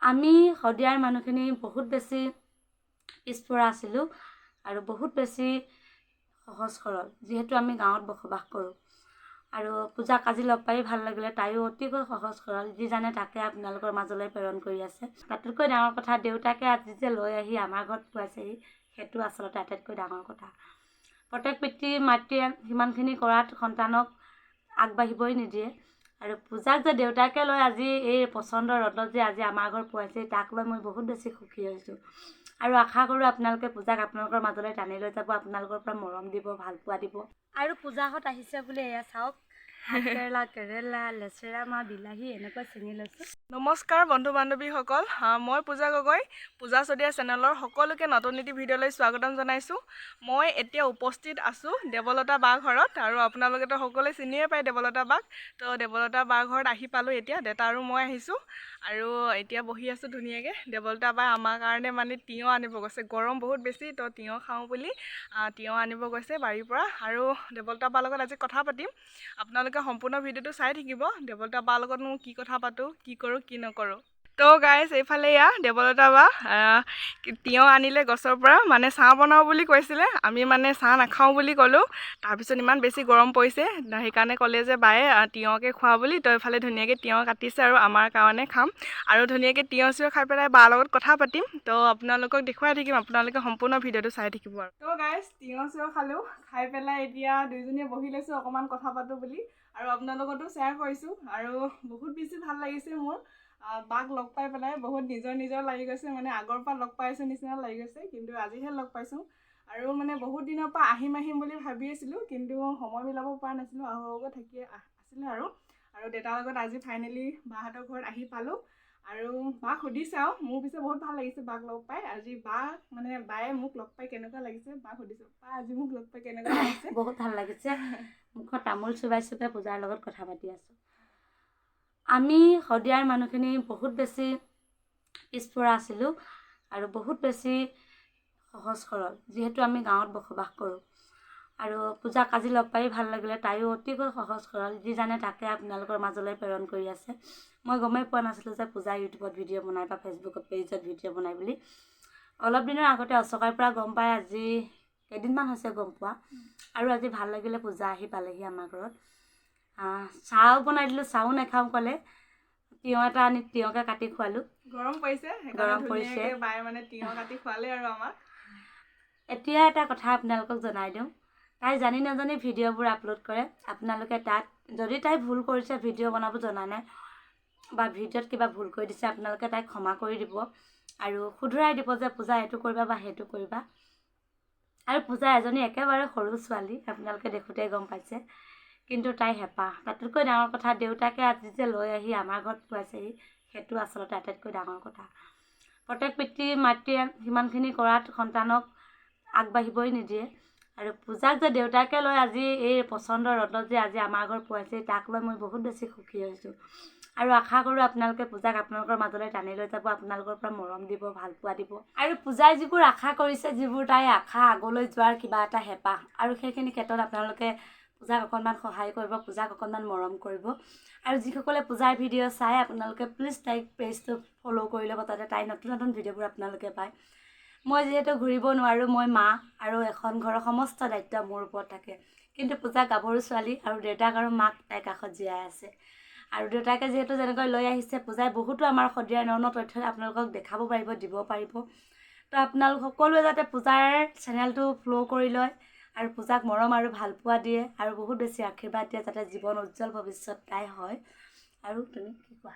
আমি শদিয়াৰ মানুহখিনি বহুত বেছি পিছপৰা আছিলোঁ আৰু বহুত বেছি সহজ সৰল, যিহেতু আমি গাঁৱত বসবাস কৰোঁ। আৰু পূজাক আজি লগ পাই ভাল লাগিলে, তাইও অতিকৈ সহজ সৰল, যি জানে তাকে আপোনালোকৰ মাজলৈ প্ৰেৰণ কৰি আছে। তাতোতকৈ ডাঙৰ কথা, দেউতাকে আজি যে লৈ আহি আমাৰ ঘৰত খুৱাইছেহি, সেইটো আচলতে আটাইতকৈ ডাঙৰ কথা। প্ৰত্যেক পিতৃ মাতৃয়ে সিমানখিনি কৰাত সন্তানক আগবাঢ়িবই নিদিয়ে। আৰু পূজাক যে দেউতাকে লৈ আজি এই পচন্দৰ ৰদত যে আজি আমাৰ ঘৰত পোৱাইছে, তাক লৈ মই বহুত বেছি সুখী হৈছোঁ। আৰু আশা কৰোঁ আপোনালোকে পূজাক আপোনালোকৰ মাজলৈ টানি লৈ যাব, আপোনালোকৰ পৰা মৰম দিব, ভালপোৱা দিব। আৰু পূজাহঁত আহিছে বুলি এয়া চাওক, ভাতকেৰেলা, কেৰেলা, লেচেৰা মাহ, বিলাহী এনেকৈ ছিঙি লৈছোঁ। নমস্কাৰ বন্ধু বান্ধৱীসকল, মই পূজা গগৈ, পূজা চদিয়া চেনেলৰ সকলোকে নতুন নীতি ভিডিঅ'লৈ স্বাগতম জনাইছোঁ। মই এতিয়া উপস্থিত আছোঁ দেৱলতা বা ঘৰত, আৰু আপোনালোকেতো সকলোৱে চিনিয়ে পায় দেৱলতা বাক। তো দেৱলতা বা ঘৰত আহি পালোঁ এতিয়া, দেউতা আৰু মই আহিছোঁ, আৰু এতিয়া বহি আছোঁ ধুনীয়াকৈ। দেৱলতা বাই আমাৰ কাৰণে মানে তিয়ঁহ আনিব গৈছে, গৰম বহুত বেছি, তো তিয়ঁহ খাওঁ বুলি তিয়ঁহ আনিব গৈছে বাৰীৰ পৰা। আৰু দেৱলতা বাৰ লগত আজি কথা পাতিম, আপোনালোকে সম্পূৰ্ণ ভিডিঅ'টো চাই থাকিব। দেৱলতা বাৰ লগত মই কি কথা পাতোঁ, কি কৰোঁ কি নকৰোঁ। তো গাইজ, এইফালে এয়া দেৱলতা বা তিয়ঁহ আনিলে গছৰ পৰা, মানে চাহ বনাওঁ বুলি কৈছিলে, আমি মানে চাহ নাখাওঁ বুলি ক'লোঁ। তাৰপিছত ইমান বেছি গৰম পৰিছে, সেইকাৰণে ক'লে যে বায়ে তিয়ঁহকে খোৱা বুলি। তো এইফালে ধুনীয়াকৈ তিয়ঁহ কাটিছে আৰু আমাৰ কাৰণে খাম, আৰু ধুনীয়াকৈ তিয়ঁহ চিয়ঁহ খাই পেলাই বাৰ লগত কথা পাতিম। তো আপোনালোকক দেখুৱাই থাকিম, আপোনালোকে সম্পূৰ্ণ ভিডিঅ'টো চাই থাকিব। আৰু তো গাইজ, তিয়ঁহ চিয়ঁহ খালোঁ, খাই পেলাই এতিয়া দুইজনীয়ে বহি লৈছোঁ অকণমান কথা পাতোঁ বুলি, আৰু আপোনালোকতো শ্বেয়াৰ কৰিছোঁ। আৰু বহুত বেছি ভাল লাগিছে মোৰ বাক লগ পাই পেলাই, বহুত নিজৰ লাগি গৈছে, মানে আগৰ পৰা লগ পাইছোঁ নিচিনা লাগি গৈছে, কিন্তু আজিহে লগ পাইছোঁ। আৰু মানে বহুত দিনৰ পৰা আহিম বুলি ভাবি আছিলোঁ, কিন্তু সময় মিলাব পৰা নাছিলোঁ, আহোঁ থাকি আছিলে। আৰু দেউতাৰ লগত আজি ফাইনেলি বাহঁতৰ ঘৰত আহি পালোঁ। আৰু বাক সুধিছে, আৰু মোৰ পিছে বহুত ভাল লাগিছে বাক লগ পাই। আজি বায়ে মোক লগ পাই কেনেকুৱা লাগিছে বাক সুধিছোঁ, বা আজি মোক লগ পাই কেনেকুৱা লাগিছে? বহুত ভাল লাগিছে, মুখত তামোল চুবাই চুবাই পূজাৰ লগত কথা পাতি আছোঁ। আমি শদিয়াৰ মানুহখিনি বহুত বেছি পিছপৰা আছিলোঁ আৰু বহুত বেছি সহজ সৰল, যিহেতু আমি গাঁৱত বসবাস কৰোঁ। আৰু পূজাক আজি লগ পাই ভাল লাগিলে, তাইও অতিকৈ সহজ সৰল, যি জানে তাকে আপোনালোকৰ মাজলৈ প্ৰেৰণ কৰি আছে। মই গমেই পোৱা নাছিলোঁ যে পূজা ইউটিউবত ভিডিঅ' বনাই বা ফেচবুকত পেজত ভিডিঅ' বনাই বুলি। অলপ দিনৰ আগতে অচকাৰ পৰা গম পাই, আজি কেইদিনমান হৈছে গম পোৱা। আৰু আজি ভাল লাগিলে, পূজা আহি পালেহি আমাৰ ঘৰত। চাহও বনাই দিলোঁ, চাহও নাখাওঁ ক'লে, তিয়ঁহ এটা আনি তিয়ঁহকে কাটি খোৱালোঁ। গৰম পৰিছে, গৰম পৰিছে, বায়ে মানে তিয়ঁহ কাটি খোৱালে আৰু আমাক। এতিয়া এটা কথা আপোনালোকক জনাই দিওঁ, তাই জানি নাজানি ভিডিঅ'বোৰ আপলোড কৰে। আপোনালোকে তাত যদি তাই ভুল কৰিছে, ভিডিঅ' বনাব জনা নাই বা ভিডিঅ'ত কিবা ভুল কৰি দিছে, আপোনালোকে তাইক ক্ষমা কৰি দিব আৰু শুধৰাই দিব যে পূজা এইটো কৰিবা বা সেইটো কৰিবা। আৰু পূজা এজনী একেবাৰে সৰু ছোৱালী, আপোনালোকে দেখোঁতেই গম পাইছে, কিন্তু তাই হেঁপাহ। তাতোতকৈ ডাঙৰ কথা, দেউতাকে আজি যে লৈ আহি আমাৰ ঘৰত খুৱাইছেহি, সেইটো আচলতে আটাইতকৈ ডাঙৰ কথা। প্ৰত্যেক পিতৃ মাতৃয়ে সিমানখিনি কৰাত সন্তানক আগবাঢ়িবই নিদিয়ে। আৰু পূজাক যে দেউতাকে লৈ আজি এই পচন্দৰ ৰদত যে আজি আমাৰ ঘৰত পোৱাইছে, তাক লৈ মই বহুত বেছি সুখী হৈছোঁ। আৰু আশা কৰোঁ আপোনালোকে পূজাক আপোনালোকৰ মাজলৈ টানি লৈ যাব, আপোনালোকৰ পৰা মৰম দিব, ভালপোৱা দিব। আৰু পূজাই যিবোৰ আশা কৰিছে, যিবোৰ তাইৰ আশা, আগলৈ যোৱাৰ কিবা এটা হেঁপাহ, আৰু সেইখিনি ক্ষেত্ৰত আপোনালোকে পূজাক অকণমান সহায় কৰিব, পূজাক অকণমান মৰম কৰিব। আৰু যিসকলে পূজাৰ ভিডিঅ' চাই, আপোনালোকে প্লিজ তাইক পেজটো ফ'ল' কৰি ল'ব, তাতে তাইৰ নতুন ভিডিঅ'বোৰ আপোনালোকে পায়। মই যিহেতু ঘূৰিব নোৱাৰোঁ, মই মা, আৰু এখন ঘৰৰ সমস্ত দায়িত্ব মোৰ ওপৰত থাকে, কিন্তু পূজা গাভৰু ছোৱালী, আৰু দেউতাক আৰু মাক তাইৰ কাষত জীয়াই আছে। আৰু দেউতাকে যিহেতু যেনেকৈ লৈ আহিছে, পূজাই বহুতো আমাৰ শদিয়াৰ ন তথ্য আপোনালোকক দেখাব পাৰিব, দিব পাৰিব। তো আপোনালোক সকলোৱে যাতে পূজাৰ চেনেলটো ফ'ল' কৰি লয়, আৰু পূজাক মৰম আৰু ভালপোৱা দিয়ে, আৰু বহুত বেছি আশীৰ্বাদ দিয়ে, যাতে জীৱন উজ্জ্বল ভৱিষ্যত তাই হয়। আৰু তুমি কি কোৱা?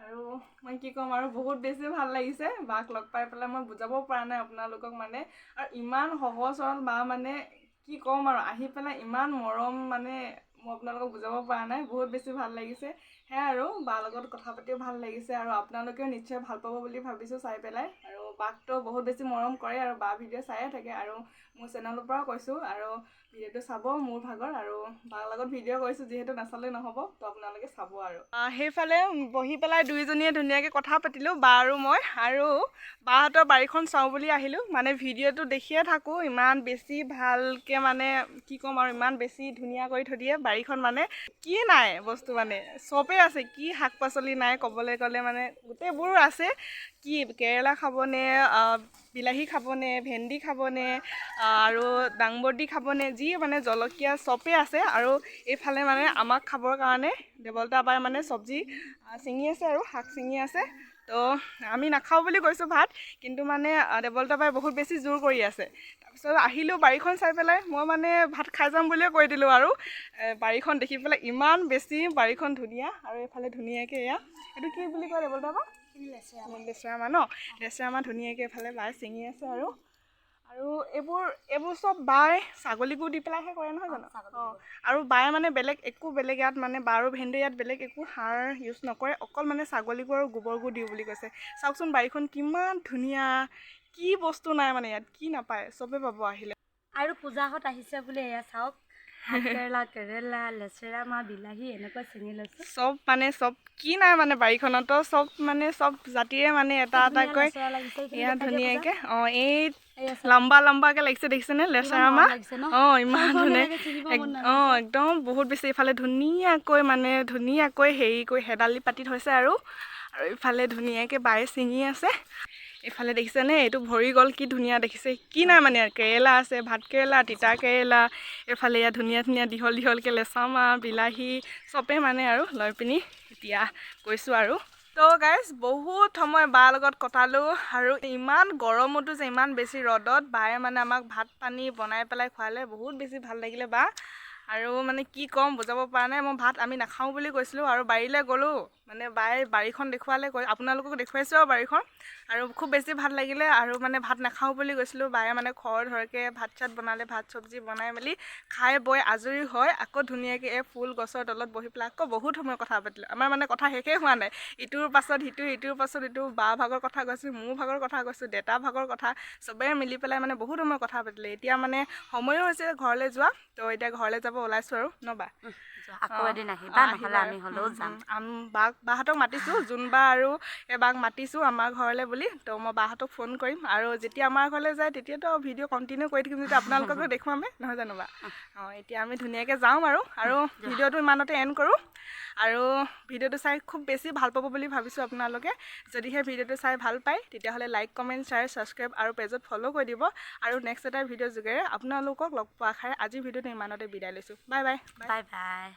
আৰু মই কি ক'ম, আৰু বহুত বেছি ভাল লাগিছে বাক লগ পাই পেলাই, মই বুজাব পৰা নাই আপোনালোকক মানে। আৰু ইমান সহজ সৰল বা, মানে কি ক'ম, আৰু আহি পেলাই ইমান মৰম, মানে মই আপোনালোকক বুজাব পৰা নাই, বহুত বেছি ভাল লাগিছে। সেয়াই, আৰু বাৰ লগত কথা পাতিও ভাল লাগিছে, আৰু আপোনালোকেও নিশ্চয় ভাল পাব বুলি ভাবিছোঁ চাই পেলাই। আৰু বাকটো বহুত বেছি মৰম কৰে আৰু বা ভিডিঅ' চায়ে থাকে আৰু মোৰ চেনেলৰ পৰাও কৈছোঁ আৰু ভিডিঅ'টো চাব মোৰ ভাগৰ আৰু বাৰ লগত ভিডিঅ' কৰিছোঁ যিহেতু নাচালে নহ'ব তো আপোনালোকে চাব আৰু সেইফালে বহি পেলাই দুইজনীয়ে ধুনীয়াকৈ কথা পাতিলোঁ বা আৰু মই আৰু বাহঁতৰ বাৰীখন চাওঁ বুলি আহিলোঁ মানে ভিডিঅ'টো দেখিয়ে থাকোঁ ইমান বেছি ভালকৈ মানে কি ক'ম আৰু ইমান বেছি ধুনীয়া কৰি থৈ দিয়ে বাৰীখন মানে কি নাই বস্তু মানে চবেই আছে কি শাক পাচলি নাই ক'বলৈ গ'লে মানে গোটেইবোৰ আছে কি কেৰেলা খাবনে বিলাহী খাবনে ভেন্দি খাবনে আৰু দাংবডি খাবনে যি মানে জলকীয়া চবেই আছে আৰু এইফালে মানে আমাক খাবৰ কাৰণে দেৱলতা বাই মানে চব্জি ছিঙি আছে আৰু শাক ছিঙি আছে তো আমি নাখাওঁ বুলি কৈছোঁ ভাত কিন্তু মানে দেৱলতা বাই বহুত বেছি জোৰ কৰি আছে তাৰপিছত আহিলোঁ বাৰীখন চাই পেলাই মই মানে ভাত খাই যাম বুলিয়ে কৈ দিলোঁ আৰু বাৰীখন দেখি পেলাই ইমান বেছি বাৰীখন ধুনীয়া আৰু এইফালে ধুনীয়াকৈ এয়া এইটো কি বুলি কয় দেৱলতা বা লেচেৰামাহ ন লেচেৰামাহ ধুনীয়াকৈ এইফালে বাই ছিঙি আছে আৰু এইবোৰ চব বাই ছাগলীবোৰ দি পেলাইহে কৰে নহয় জানো আৰু বায়ে মানে বেলেগ ইয়াত মানে বা আৰু ভেন্দি ইয়াত বেলেগ একো সাৰ ইউজ নকৰে অকল মানে ছাগলীবোৰ আৰু গোবৰবোৰ দিওঁ বুলি কৈছে চাওকচোন বাৰীখন কিমান ধুনীয়া কি বস্তু নাই মানে ইয়াত কি নাপায় চবে পাব আহিলে আৰু পূজাহঁত আহিছে বোলে এয়া চাওক কেৰেলা লেচেৰা মাহ বিলাহী এনেকুৱা ছিঙি লৈছে চব কি নাই মানে বাৰীখনতো চব মানে চব জাতিৰে মানে এটা এটাকৈ এয়া ধুনীয়াকৈ এই লম্বাকৈ লাগিছে দেখিছেনে লেচেৰা মাহ ইমান ধুনীয়া একদম বহুত বেছি ইফালে ধুনীয়াকৈ হেৰি কৰি হেদালি পাতি থৈছে আৰু ইফালে ধুনীয়াকৈ বায়ে ছিঙি আছে এইফালে দেখিছেনে এইটো ভৰি গ'ল কি ধুনীয়া দেখিছে কি নাই মানে কেৰেলা আছে ভাত কেৰেলা তিতা কেৰেলা এইফালে ইয়াত ধুনীয়া দীঘলকৈ লেচেৰামাহ বিলাহী চবেই মানে আৰু লৈ পিনি এতিয়া গৈছোঁ আৰু তো গাইজ বহুত সময় বাৰ লগত কটালোঁ আৰু ইমান গৰমতো যে ইমান বেছি ৰ'দত বায়ে মানে আমাক ভাত পানী বনাই পেলাই খোৱালে বহুত বেছি ভাল লাগিলে বা আৰু মানে কি ক'ম বুজাব পৰা নাই মই ভাত আমি নাখাওঁ বুলি কৈছিলোঁ আৰু বাৰীলৈ গ'লোঁ মানে বায়ে বাৰীখন দেখুৱালে আপোনালোকক দেখুৱাইছোঁ আৰু বাৰীখন আৰু খুব বেছি ভাল লাগিলে আৰু মানে ভাত নাখাওঁ বুলি কৈছিলোঁ বায়ে মানে খৰধৰকৈ ভাত চাত বনালে ভাত চব্জি বনাই মেলি খাই বৈ আজৰি হৈ আকৌ ধুনীয়াকৈ এই ফুল গছৰ তলত বহি পেলাই আকৌ বহুত সময় কথা পাতিলোঁ আমাৰ মানে কথা শেষেই হোৱা নাই ইটোৰ পাছত সিটো বা ভাগৰ কথা কৈছোঁ মোৰ ভাগৰ কথা কৈছোঁ দেউতা ভাগৰ কথা চবেই মিলি পেলাই মানে বহুত সময় কথা পাতিলে এতিয়া মানে সময়ো হৈছে ঘৰলৈ যোৱা তো এতিয়া ঘৰলৈ যাব ওলাইছোঁ আৰু নবা আকৌ এদিন আহিবা নহ'লে আমি হ'লেও যাম বাহঁতক মাতিছোঁ জোনবা আৰু বাক মাতিছোঁ আমাৰ ঘৰলৈ বুলি তো মই বাহঁতক ফোন কৰিম আৰু যেতিয়া আমাৰ ঘৰলৈ যায় তেতিয়াতো ভিডিঅ' কণ্টিনিউ কৰি থাকিম যেতিয়া আপোনালোককো দেখুৱামে নহয় জানো বা এতিয়া আমি ধুনীয়াকৈ যাওঁ আৰু ভিডিঅ'টো ইমানতে এণ্ড কৰোঁ আৰু ভিডিঅ'টো চাই খুব বেছি ভাল পাব বুলি ভাবিছোঁ আপোনালোকে যদিহে ভিডিঅ'টো চাই ভাল পায় তেতিয়াহ'লে লাইক কমেণ্ট শ্বেয়াৰ ছাবস্ক্ৰাইব আৰু পেজত ফ'ল' কৰি দিব আৰু নেক্সট এটা ভিডিঅ' যোগেৰে আপোনালোকক লগ পোৱা আশাৰে আজিৰ ভিডিঅ'টো ইমানতে বিদায় লৈছোঁ বাই বাই